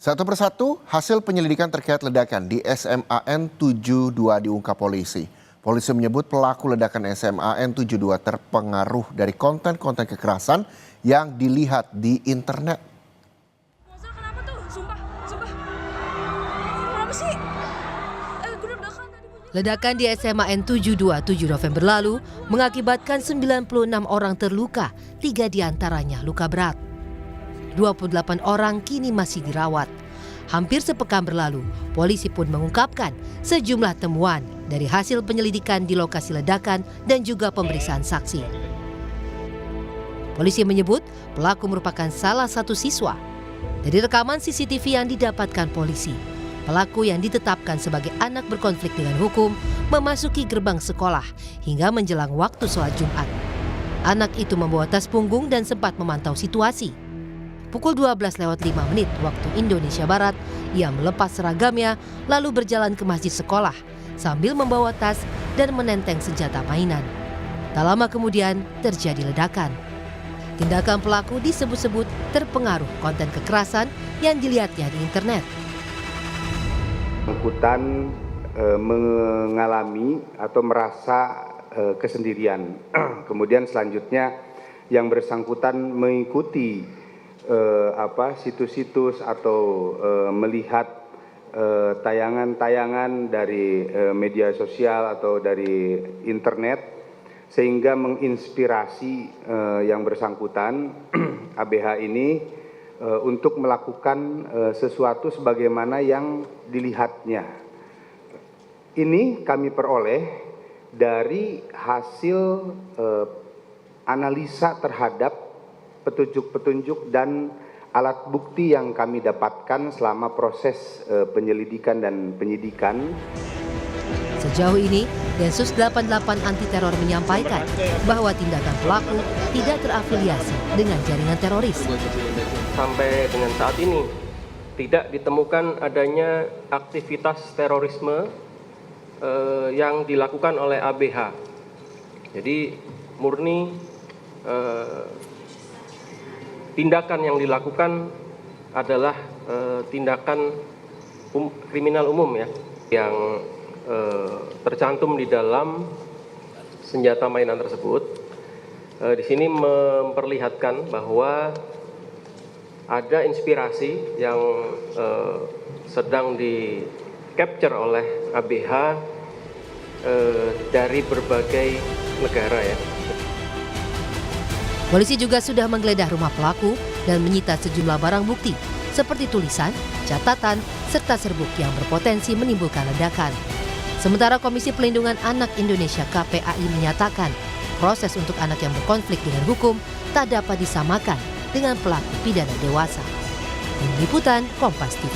Satu persatu, hasil penyelidikan terkait ledakan di SMAN 72 diungkap polisi. Polisi menyebut pelaku ledakan SMAN 72 terpengaruh dari konten-konten kekerasan yang dilihat di internet. Kenapa tuh? Sumpah. Kenapa sih? Ledakan di SMAN 72 7 November lalu mengakibatkan 96 orang terluka, 3 diantaranya luka berat. 28 orang kini masih dirawat. Hampir sepekan berlalu, polisi pun mengungkapkan sejumlah temuan dari hasil penyelidikan di lokasi ledakan dan juga pemeriksaan saksi. Polisi menyebut pelaku merupakan salah satu siswa. Dari rekaman CCTV yang didapatkan polisi, pelaku yang ditetapkan sebagai anak berkonflik dengan hukum memasuki gerbang sekolah hingga menjelang waktu sholat Jumat. Anak itu membawa tas punggung dan sempat memantau situasi. Pukul 12:05 waktu Indonesia Barat, ia melepas seragamnya lalu berjalan ke masjid sekolah sambil membawa tas dan menenteng senjata mainan. Tak lama kemudian terjadi ledakan. Tindakan pelaku disebut-sebut terpengaruh konten kekerasan yang dilihatnya di internet. Bersangkutan mengalami atau merasa kesendirian. Kemudian selanjutnya yang bersangkutan mengikuti situs-situs atau melihat tayangan-tayangan dari media sosial atau dari internet sehingga menginspirasi yang bersangkutan ABH ini untuk melakukan sesuatu sebagaimana yang dilihatnya. Ini kami peroleh dari hasil analisa terhadap petunjuk-petunjuk dan alat bukti yang kami dapatkan selama proses penyelidikan dan penyidikan. Sejauh ini, Densus 88 Anti Teror menyampaikan bahwa tindakan pelaku tidak terafiliasi dengan jaringan teroris. Sampai dengan saat ini, tidak ditemukan adanya aktivitas terorisme yang dilakukan oleh ABH. Jadi murni tindakan yang dilakukan adalah tindakan kriminal umum ya, yang tercantum di dalam senjata mainan tersebut. Di sini memperlihatkan bahwa ada inspirasi yang sedang di capture oleh ABH dari berbagai negara ya. Polisi juga sudah menggeledah rumah pelaku dan menyita sejumlah barang bukti seperti tulisan, catatan, serta serbuk yang berpotensi menimbulkan ledakan. Sementara Komisi Pelindungan Anak Indonesia KPAI menyatakan proses untuk anak yang berkonflik dengan hukum tak dapat disamakan dengan pelaku pidana dewasa. Tim Liputan Kompas TV.